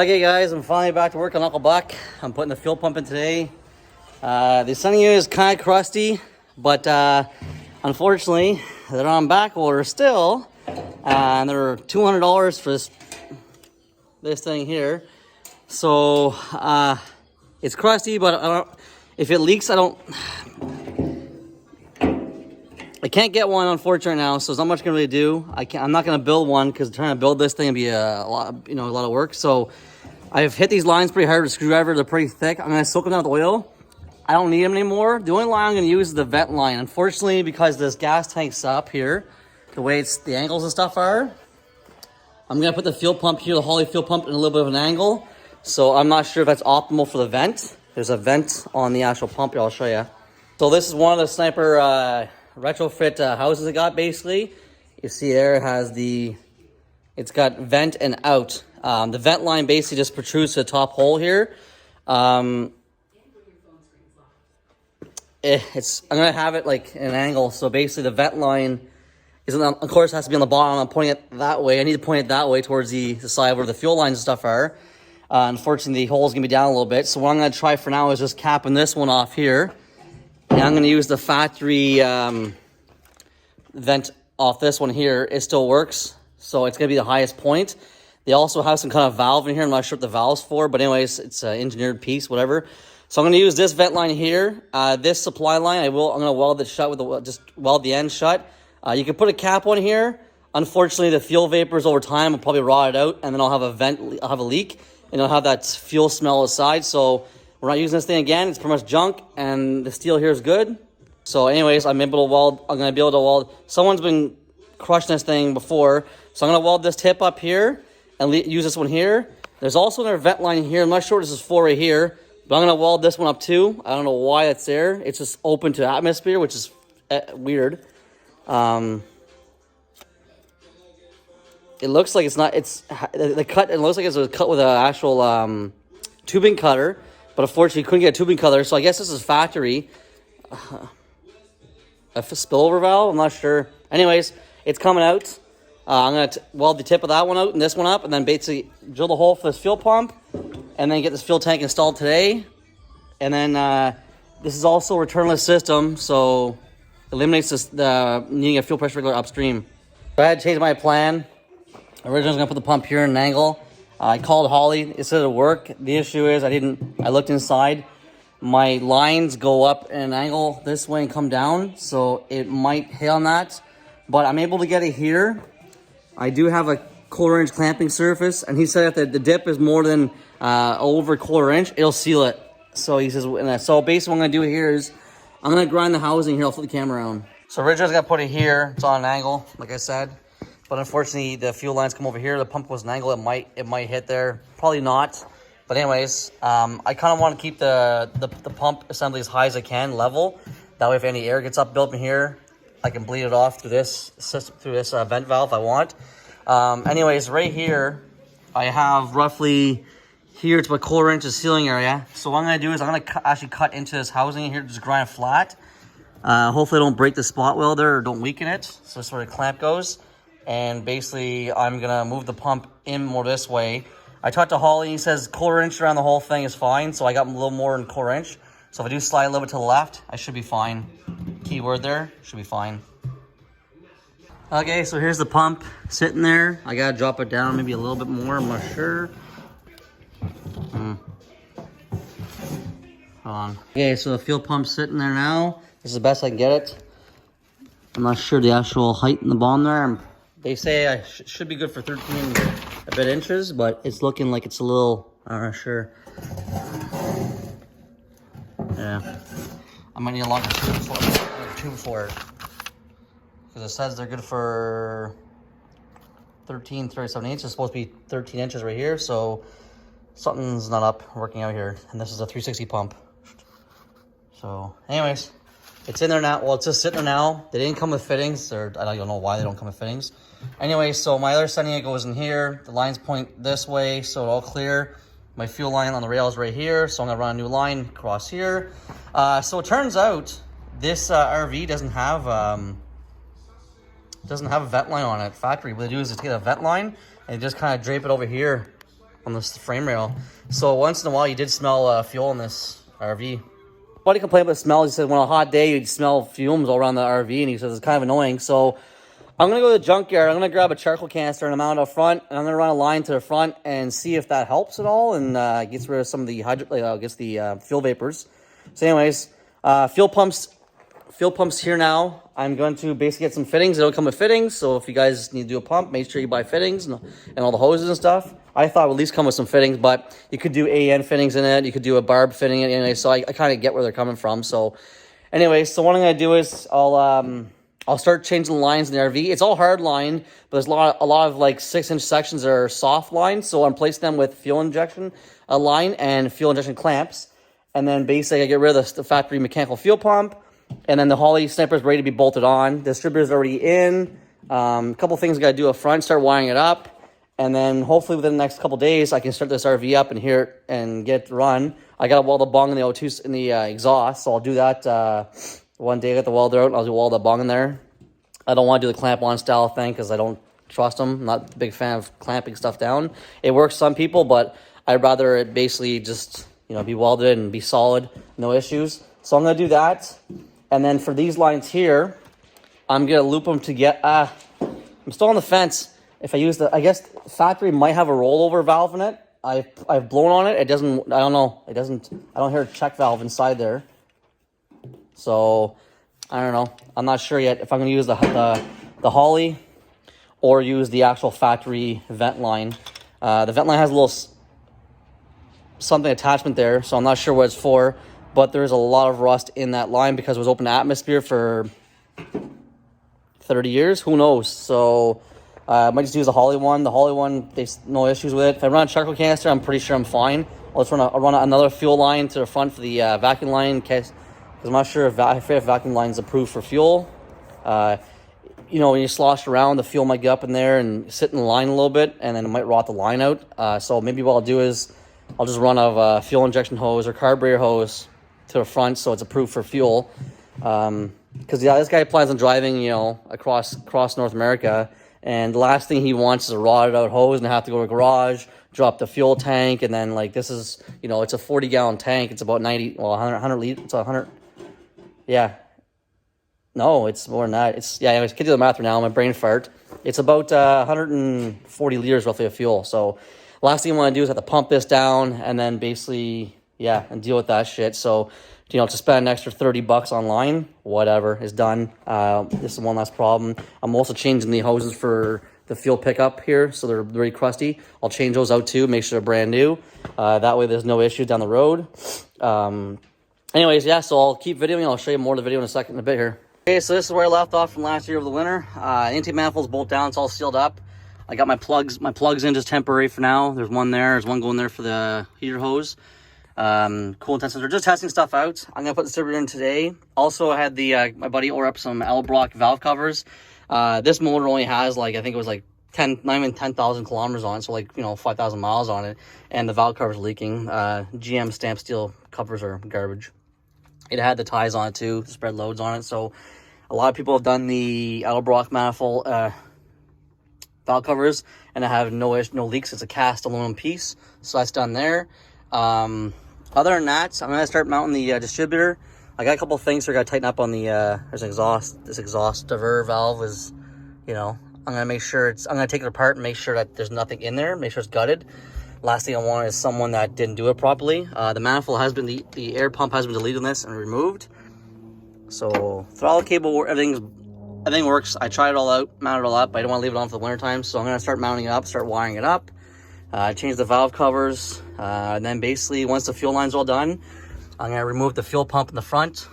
Okay guys, I'm finally back to work on Uncle Buck. I'm putting the fuel pump in today. The sunning unit is kind of crusty, but unfortunately they're on back order still, and they're $200 for this thing here. So it's crusty, but if it leaks, I can't get one, unfortunately, now, so there's not much I can really do. I'm not going to build one because trying to build this thing would be a lot of work. So I've hit these lines pretty hard with a screwdriver. They're pretty thick. I'm going to soak them down with oil. I don't need them anymore. The only line I'm going to use is the vent line. Unfortunately, because this gas tank's up here, the way the angles and stuff are, I'm going to put the fuel pump here, the Holley fuel pump, in a little bit of an angle. So I'm not sure if that's optimal for the vent. There's a vent on the actual pump here. I'll show you. So this is one of the Sniper retrofit houses I got, basically. You see there it has it's got vent and out. The vent line basically just protrudes to the top hole here. I'm gonna have it like in an angle, so basically the vent line of course it has to be on the bottom. I'm pointing it that way. I need to point it that way towards the side where the fuel lines and stuff are. Unfortunately, the hole's gonna be down a little bit, so what I'm gonna try for now is just capping this one off here. And I'm going to use the factory vent off this one here. It still works, so it's going to be the highest point. They also have some kind of valve in here. I'm not sure what the valve's for, but anyways, it's an engineered piece, whatever. So I'm going to use this vent line here. This supply line, I'm going to weld it shut with just weld the end shut. You can put a cap on here. Unfortunately, the fuel vapors over time will probably rot it out, and then I'll have a leak, and I'll have that fuel smell aside. So we're not using this thing again. It's pretty much junk, and the steel here is good. So anyways, I'm going to be able to weld. Someone's been crushing this thing before, so I'm going to weld this tip up here and use this one here. There's also another vent line here. I'm not sure what this is for right here, but I'm going to weld this one up too. I don't know why it's there. It's just open to atmosphere, which is weird. It looks like it's not. The cut. It looks like it's a cut with an actual tubing cutter. But unfortunately, couldn't get a tubing cutter, so I guess this is factory. A spillover valve? I'm not sure. Anyways, it's coming out. I'm going to weld the tip of that one out and this one up, and then basically drill the hole for this fuel pump, and then get this fuel tank installed today. And then this is also a returnless system, so eliminates the needing a fuel pressure regulator upstream. So I had to change my plan. Originally, I was going to put the pump here in an angle. I called Holley. It said it'd work. The issue is I looked inside. My lines go up in an angle this way and come down, so it might hit on that. But I'm able to get it here. I do have a 1/4 inch clamping surface, and he said if the dip is more than over 1/4 inch, it'll seal it. So he says, so basically what I'm going to do here is I'm going to grind the housing here. I'll flip the camera around. So originally I was going to put it here. It's on an angle, like I said. But unfortunately, the fuel lines come over here. The pump was an angle. It might hit there. Probably not. But anyways, I kind of want to keep the pump assembly as high as I can, level. That way, if any air gets up built in here, I can bleed it off through this system, through this vent valve if I want. Anyways, right here, I have roughly here to a 1/4 inch of ceiling area. So what I'm going to do is I'm going to actually cut into this housing here, just grind it flat. Hopefully, I don't break the spot welder or don't weaken it. So that's where the clamp goes. And basically, I'm going to move the pump in more this way. I talked to Holley, he says 1/4 inch around the whole thing is fine. So I got a little more than 1/4 inch. So if I do slide a little bit to the left, I should be fine. Keyword there, should be fine. Okay, so here's the pump sitting there. I got to drop it down maybe a little bit more, I'm not sure. Hold on. Okay, so the fuel pump's sitting there now. This is the best I can get it. I'm not sure the actual height in the bottom there. They say I should be good for 13 a bit inches, but it's looking like it's a little, I'm not sure. Yeah. I might need a longer tube for it. Because it says they're good for 37 inches. It's supposed to be 13 inches right here, so something's not working out here. And this is a 360 pump. So, anyways, it's in there now. Well, it's just sitting there now. They didn't come with fittings. I don't know why they don't come with fittings. Anyway, so my other sending it goes in here. The lines point this way, so it's all clear. My fuel line on the rail is right here, so I'm gonna run a new line across here. So it turns out this RV doesn't have a vent line on it, factory. What they do is they take a vent line and they just kind of drape it over here on this frame rail. So once in a while, you did smell fuel in this RV. Buddy complained about the smell. He said when on a hot day, you'd smell fumes all around the RV, and he says it's kind of annoying. So I'm going to go to the junkyard. I'm going to grab a charcoal canister and mount it up front, and I'm going to run a line to the front and see if that helps at all and gets rid of some of the fuel vapors. So anyways, fuel pumps here now. I'm going to basically get some fittings. They don't come with fittings, so if you guys need to do a pump, make sure you buy fittings and all the hoses and stuff. I thought it would at least come with some fittings, but you could do AN fittings in it. You could do a barb fitting in it. Anyway, so I kind of get where they're coming from. So anyway, so what I'm going to do is I'll start changing the lines in the RV. It's all hard line, but there's a lot of like 6-inch sections that are soft lines. So I'm placing them with fuel injection line and fuel injection clamps. And then basically I get rid of the factory mechanical fuel pump. And then the Holley sniper is ready to be bolted on. The distributor is already in. A couple things I got to do up front, start wiring it up. And then hopefully within the next couple days, I can start this RV up and hear it and get it to run. I got to weld the bung in the O2 in the exhaust. So I'll do that one day. I got the welder out and I'll do weld the bung in there. I don't want to do the clamp-on style thing because I don't trust them. I'm not a big fan of clamping stuff down. It works some people, but I'd rather it basically just, be welded and be solid, no issues. So I'm going to do that. And then for these lines here, I'm going to loop them to get, I'm still on the fence. If I use I guess factory might have a rollover valve in it. I've blown on it. It doesn't, I don't know. I don't hear a check valve inside there. So I don't know. I'm not sure yet if I'm going to use the Holley or use the actual factory vent line. The vent line has a little something attachment there, so I'm not sure what it's for. But there's a lot of rust in that line because it was open to atmosphere for 30 years. Who knows? So I might just use the Holley one. The Holley one, there's no issues with it. If I run a charcoal canister, I'm pretty sure I'm fine. I'll just run another fuel line to the front for the vacuum line in case, because I'm not sure if vacuum line is approved for fuel. When you slosh around, the fuel might get up in there and sit in the line a little bit, and then it might rot the line out. So maybe what I'll do is I'll just run a fuel injection hose or carburetor hose to the front so it's approved for fuel. Because this guy plans on driving, across North America, and the last thing he wants is a rotted out hose and have to go to a garage, drop the fuel tank, and then this is, it's a 40-gallon tank. It's about 100 liters. It's 100. Yeah. No, it's more than that. Anyways, I can do the math right now. My brain fart. It's about 140 liters roughly of fuel. So last thing I want to do is have to pump this down and then basically, and deal with that shit. So, to spend an extra $30 online, whatever, is done. This is one last problem. I'm also changing the hoses for the fuel pickup here, so they're very crusty. I'll change those out too, make sure they're brand new. That way there's no issues down the road. Anyways, so I'll keep videoing. I'll show you more of the video in a bit here. Okay, so this is where I left off from last year over the winter. Intake manifold's bolt down, it's all sealed up. I got my plugs in just temporary for now. There's one there, there's one going there for the heater hose. Coolant sensor, just testing stuff out. I'm gonna put the distributor in today. Also, I had my buddy order up some L-Block valve covers. This motor only has I think it was 10,000 kilometers on it, so 5,000 miles on it, and the valve cover's leaking. GM stamped steel covers are garbage. It had the ties on it too, spread loads on it. So a lot of people have done the L-Block manifold valve covers, and I have no leaks. It's a cast aluminum piece, so that's done there. Other than that, I'm going to start mounting the distributor. I got a couple of things here I got to tighten up on the, there's an exhaust. This exhaust diverter valve is, I'm going to make sure I'm going to take it apart and make sure that there's nothing in there, make sure it's gutted. Last thing I want is someone that didn't do it properly. The manifold has been, the air pump has been deleted on this and removed. So throttle cable, everything works. I tried it all out, mounted it all up, but I don't want to leave it on for the winter time. So I'm going to start mounting it up, start wiring it up. Change the valve covers, and then basically once the fuel line's all done, I'm going to remove the fuel pump in the front.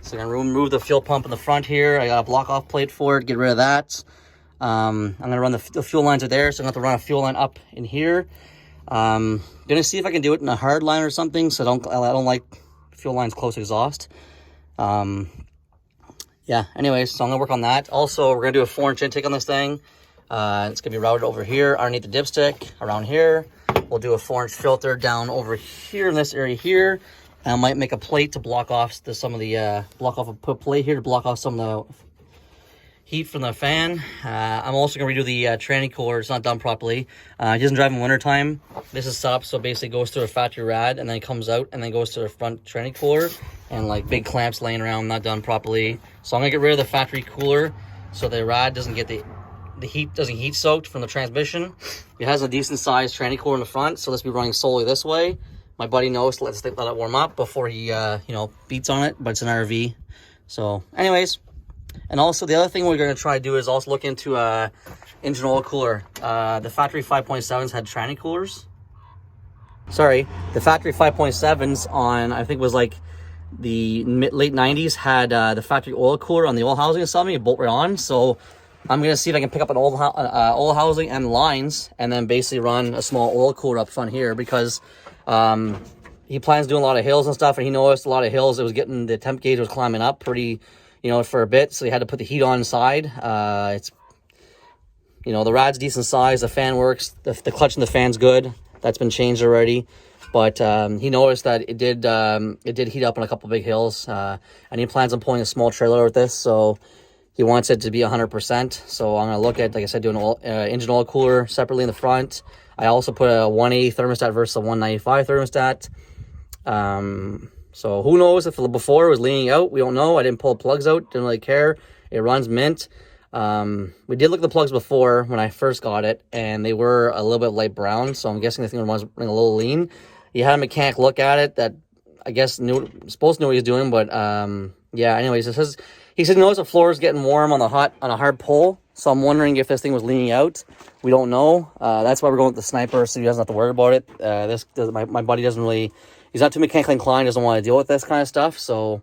So I'm going to remove the fuel pump in the front here. I got a block off plate for it, get rid of that. I'm going to run the fuel lines are there, so I'm going to have to run a fuel line up in here. I'm going to see if I can do it in a hard line or something, so I don't like fuel lines close exhaust. Anyways, so I'm gonna work on that. Also, we're gonna do a 4-inch intake on this thing. It's gonna be routed over here underneath the dipstick, around here. We'll do a 4-inch filter down over here in this area here. And I might make a plate to block off some of the, plate here to block off some of the, heat from the fan. I'm also going to redo the tranny cooler. It's not done properly. It doesn't drive in wintertime. This is set up so basically it goes through a factory rad and then it comes out and then goes to the front tranny cooler, and like big clamps laying around, not done properly. So I'm going to get rid of the factory cooler so the rad doesn't get the heat, doesn't heat soaked from the transmission. It has a decent sized tranny cooler in the front, so let's be running solely this way. My buddy knows to let it warm up before he beats on it, but it's an RV. So anyways, and also the other thing we're going to try to do is also look into engine oil cooler. The factory 5.7s had tranny coolers. Sorry, the factory 5.7s on, I think it was like the late 90s, had the factory oil cooler on the oil housing assembly, it bolt right on. So I'm going to see if I can pick up an oil housing and lines and then basically run a small oil cooler up front here, because he plans doing a lot of hills and stuff, and he noticed a lot of hills, the temp gauge was climbing up pretty, for a bit, so he had to put the heat on inside. It's, the rad's decent size, the fan works, the clutch in the fan's good. That's been changed already, but he noticed that it did heat up on a couple big hills, and he plans on pulling a small trailer with this, so he wants it to be 100%. So I'm going to look at, like I said, doing an engine oil cooler separately in the front. I also put a 180 thermostat versus a 195 thermostat. So who knows if before it was leaning out, we don't know. I didn't pull plugs out, didn't really care. It runs mint. We did look at the plugs before when I first got it, and they were a little bit light brown, so I'm guessing the thing was running a little lean. He had a mechanic look at it that I guess supposed to know what he's doing, but yeah, anyways, he said he knows the floor is getting warm on a hard pull, so I'm wondering if this thing was leaning out. We don't know. That's why we're going with the Sniper, so he doesn't have to worry about it. My buddy doesn't really, he's not too mechanically inclined, doesn't want to deal with this kind of stuff, so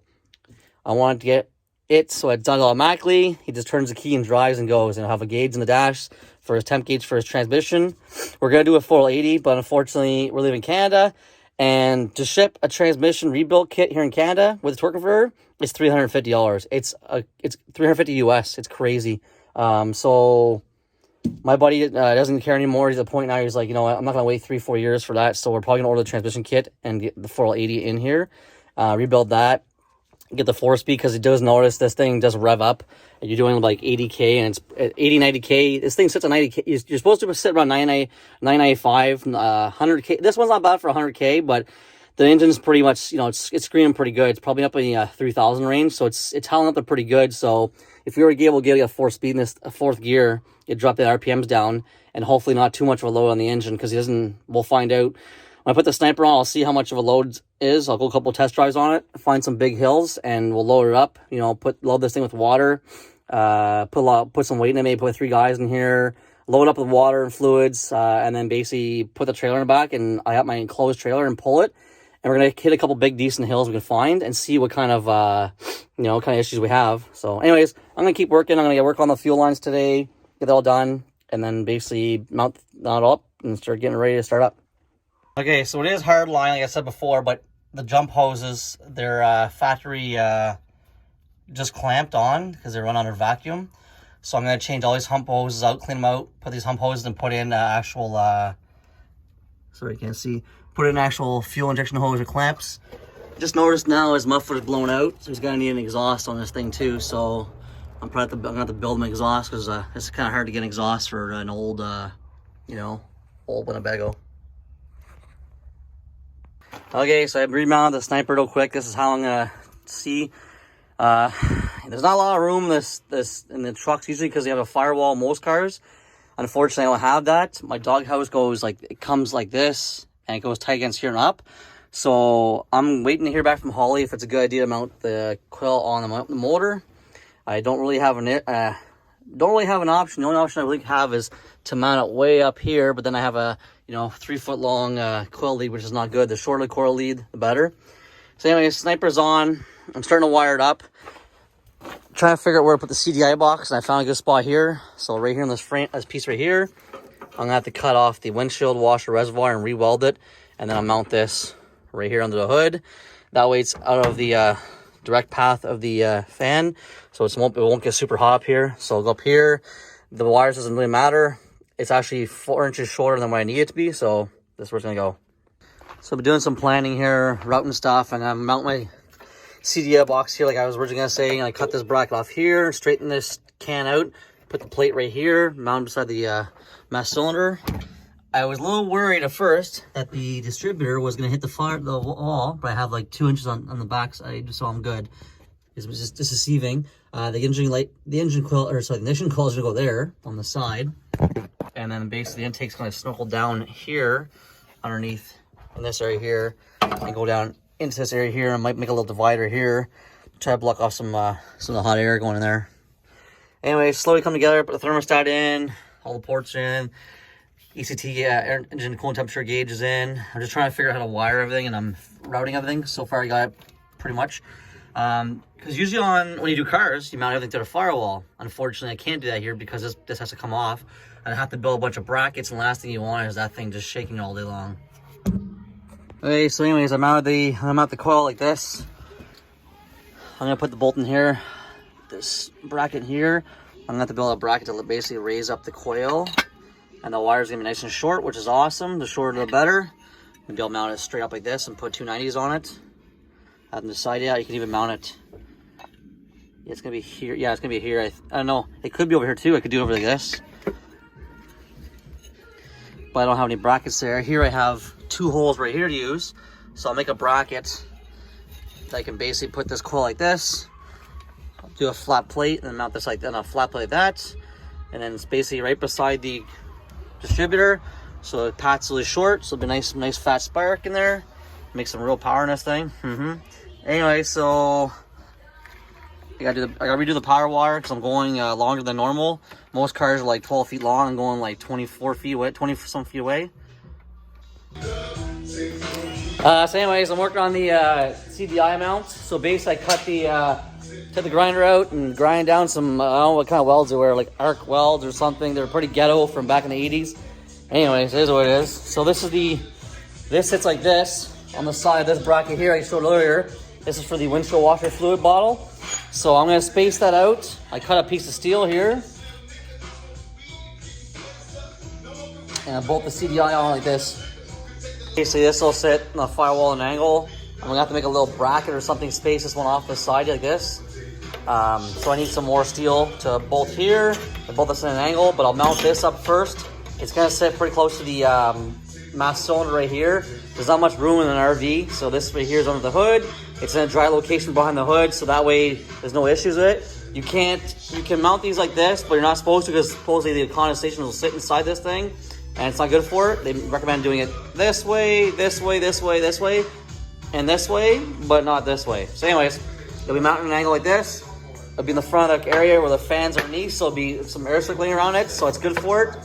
I wanted to get it so it's done automatically. He just turns the key and drives and goes, and I'll have a gauge in the dash for his temp gauge for his transmission. We're going to do a 480, but unfortunately we're leaving Canada, and to ship a transmission rebuild kit here in Canada with a torque converter, it's $350. It's $350 US. It's crazy. So my buddy doesn't care anymore. He's at the point now, he's like, I'm not going to wait 3-4 years for that. So we're probably going to order the transmission kit and get the 480 in here, rebuild that, get the 4-speed, because he does notice this thing does rev up. And you're doing like 80K, and it's at 80, 90K. This thing sits at 90K. You're supposed to sit around 995, 100K. This one's not bad for 100K, but the engine's pretty much, it's screaming pretty good. It's probably up in the 3,000 range, so it's howling up there pretty good. So if we were able to get a 4-speed in this fourth gear, it drop the RPMs down, and hopefully not too much of a load on the engine, because we'll find out. When I put the Sniper on, I'll see how much of a load is. I'll go a couple test drives on it, find some big hills, and we'll load it up. Load this thing with water, put some weight in it, maybe put 3 guys in here, load up with water and fluids, and then basically put the trailer in the back, and I have my enclosed trailer and pull it. And we're going to hit a couple big decent hills we can find and see what kind of, kind of issues we have. So anyways, I'm going to keep working. I'm going to work on the fuel lines today, get it all done, and then basically mount it up and start getting ready to start up. Okay, so it is hard line, like I said before, but the jump hoses, they're factory just clamped on because they run under vacuum. So I'm going to change all these hump hoses out, clean them out, put these hump hoses and put in actual, sorry, you can't see, put in actual fuel injection hose or clamps. Just noticed now his muffler's blown out, so he's going to need an exhaust on this thing too. So I'm going to have to build him an exhaust, because it's kind of hard to get an exhaust for an old, old Winnebago. Okay, so I remounted the Sniper real quick. This is how I'm going to see. There's not a lot of room this in the trucks usually, because they have a firewall in most cars. Unfortunately, I don't have that. My doghouse it comes like this, and it goes tight against here and up. So I'm waiting to hear back from Holley if it's a good idea to mount the quill on the motor. I don't really have an option. The only option I really have is to mount it way up here, but then I have a 3-foot long coil lead, which is not good. The shorter the coil lead, the better. So anyway, Sniper's on. I'm starting to wire it up. Trying to figure out where to put the CDI box, and I found a good spot here. So right here in this piece right here, I'm gonna have to cut off the windshield washer reservoir and re-weld it, and then I'll mount this right here under the hood. That way it's out of the direct path of the fan, so it won't get super hot up here. So I'll go up here. The wires doesn't really matter. It's actually 4 inches shorter than what I need it to be, so this is where it's gonna go. So I've been doing some planning here, routing stuff, and I'm mounting my CDI box here like I was originally gonna say, and I cut this bracket off here, straighten this can out, put the plate right here, mount beside the master cylinder. I was a little worried at first that the distributor was going to hit the wall, but I have like 2 inches on the back side, so I'm good. It was just deceiving. The ignition coil is going to go there on the side, and then basically the intake's going to snuggle down here underneath in this area here, and go down into this area here. I might make a little divider here, try to block off some of the hot air going in there. Anyway, slowly come together. Put the thermostat in, all the ports in. ECT, air engine coolant temperature gauge is in. I'm just trying to figure out how to wire everything, and I'm routing everything. So far I got it pretty much. Because usually when you do cars, you mount everything to the firewall. Unfortunately, I can't do that here because this has to come off. I have to build a bunch of brackets, and the last thing you want is that thing just shaking all day long. Okay, so anyways, I mount the coil like this. I'm gonna put the bolt in here, this bracket here. I'm gonna have to build a bracket to basically raise up the coil. And the wire's gonna be nice and short, which is awesome. The shorter the better. Maybe I'll mount it straight up like this and put 290s on it. I haven't decided yet. You can even mount it. Yeah, it's gonna be here. Yeah, it's gonna be here. I don't know. It could be over here too. I could do it over like this. But I don't have any brackets there. Here I have 2 holes right here to use. So I'll make a bracket that I can basically put this coil like this. Do a flat plate and then mount this like that, a flat plate like that. And then it's basically right beside the distributor, so the pat's really short, so it'll be nice fat spark in there, make some real power in this thing. Anyway, so I gotta redo the power wire because I'm going longer than normal. Most cars are like 12 feet long. I'm going like 24 feet away, 20 some feet away. So anyways, I'm working on the CDI mount. So basically I cut took the grinder out and grind down some, I don't know what kind of welds they were, like arc welds or something. They're pretty ghetto from back in the 80s. Anyways, here's what it is. So this sits like this on the side of this bracket here I showed earlier. This is for the windshield washer fluid bottle. So I'm gonna space that out. I cut a piece of steel here. And I bolt the CDI on like this. Basically this will sit on the firewall at an angle. I'm gonna have to make a little bracket or something, space this one off the side like this. So I need some more steel to bolt here, to bolt this in an angle, but I'll mount this up first. It's gonna sit pretty close to the master cylinder right here. There's not much room in an RV, so this right here is under the hood. It's in a dry location behind the hood, so that way there's no issues with it. You can mount these like this, but you're not supposed to because supposedly the condensation will sit inside this thing, and it's not good for it. They recommend doing it this way, this way, this way, this way, and this way, but not this way. So anyways, it'll be mounted at an angle like this. It'll be in the front of the area where the fans are underneath, so it'll be some air circulating around it, so it's good for it.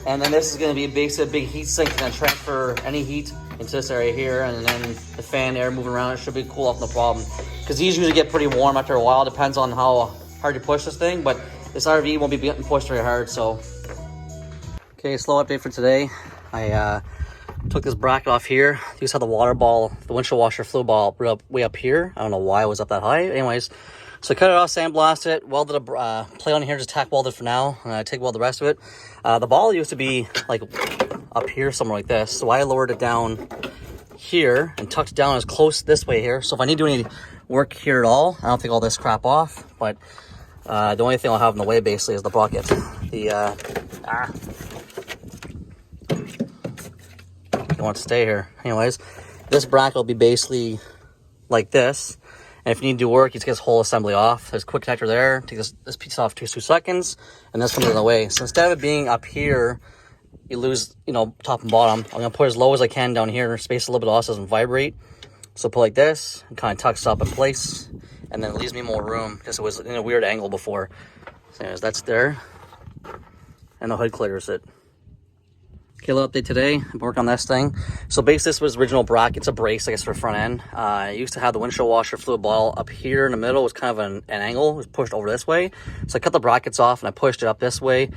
And then this is going to be a big heat sink. It's going to transfer any heat into this area here, and then the fan air moving around, it should be cool off, no problem. Because these usually get pretty warm after a while, depends on how hard you push this thing, but this RV won't be getting pushed very hard, so. Okay, slow update for today. I took this bracket off here. You just had the water ball, the windshield washer fluid ball way up here. I don't know why it was up that high. Anyways, so I cut it off, sandblasted it, welded a plate on here, just tack welded for now. I TIG weld the rest of it. The ball used to be like up here, somewhere like this. So I lowered it down here and tucked it down as close this way here. So if I need to do any work here at all, I don't take all this crap off. But the only thing I'll have in the way basically is the bracket. You want to stay here. Anyways, this bracket will be basically like this. And if you need to do work, you just get this whole assembly off. There's a quick connector there. Take this piece off 2 seconds, and this comes in the way. So instead of it being up here, you lose, top and bottom. I'm gonna put as low as I can down here, space a little bit off so it doesn't vibrate. So put like this, and kind of tucks up in place, and then it leaves me more room because it was in a weird angle before. So anyways, that's there, and the hood clears it. Okay, a little update today. I'm working on this thing. So basically this was original bracket. It's a brace, I guess, for the front end. I used to have the windshield washer fluid ball up here in the middle. It was kind of an angle. It was pushed over this way. So I cut the brackets off and I pushed it up this way.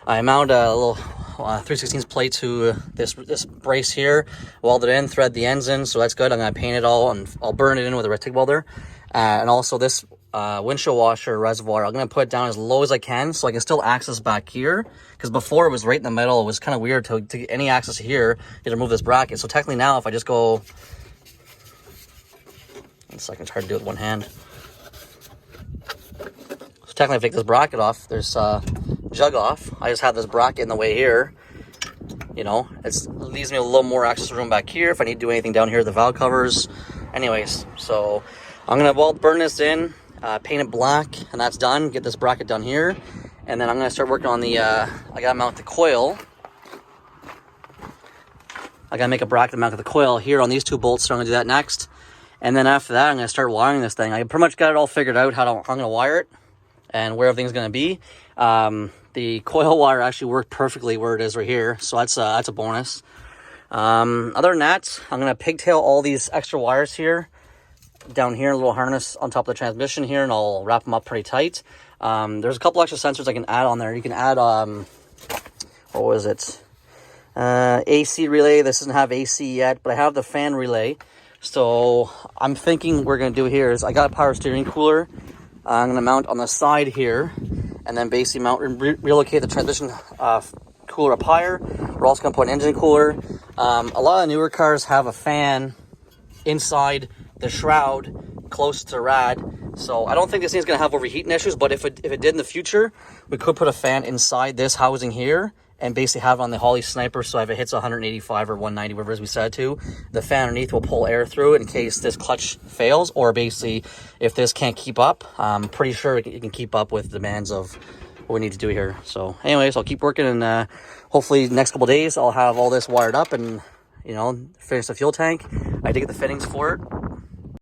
I mounted a little 3/16 plate to this brace here, welded in, thread the ends in, so that's good. I'm going to paint it all and I'll burn it in with a red TIG welder. And also this windshield washer reservoir, I'm going to put it down as low as I can so I can still access back here, because before it was right in the middle. It was kind of weird to get any access here. You have to remove this bracket. So technically now if I just go, 1 second, it's hard to do it with one hand. technically take this bracket off, there's jug off. I just have this bracket in the way here. You know, it leaves me a little more access room back here if I need to do anything down here, the valve covers. Anyways, so I'm gonna burn this in, paint it black, and that's done. Get this bracket done here, and then I'm gonna start working on the I gotta mount the coil. I gotta make a bracket to mount the coil here on these 2 bolts, so I'm gonna do that next. And then after that, I'm gonna start wiring this thing. I pretty much got it all figured out how I'm gonna wire it and where everything's gonna be. The coil wire actually worked perfectly where it is right here, so that's a bonus. Other than that, I'm gonna pigtail all these extra wires here down here, a little harness on top of the transmission here, and I'll wrap them up pretty tight. There's a couple extra sensors I can add on there. You can add what was it, AC relay. This doesn't have AC yet, but I have the fan relay. So I'm thinking we're gonna do here is I got a power steering cooler. I'm gonna mount on the side here, and then basically mount and relocate the transmission cooler up higher. We're also gonna put an engine cooler. A lot of newer cars have a fan inside the shroud close to rad, so I don't think this thing's gonna have overheating issues, but if it did in the future, we could put a fan inside this housing here and basically have it on the Holley Sniper, so if it hits 185 or 190, whatever it is we set it to, the fan underneath will pull air through it in case this clutch fails, or basically if this can't keep up. I'm pretty sure it can keep up with demands of what we need to do here. So anyways, I'll keep working, and hopefully the next couple days I'll have all this wired up and, you know, finish the fuel tank. I did get the fittings for it.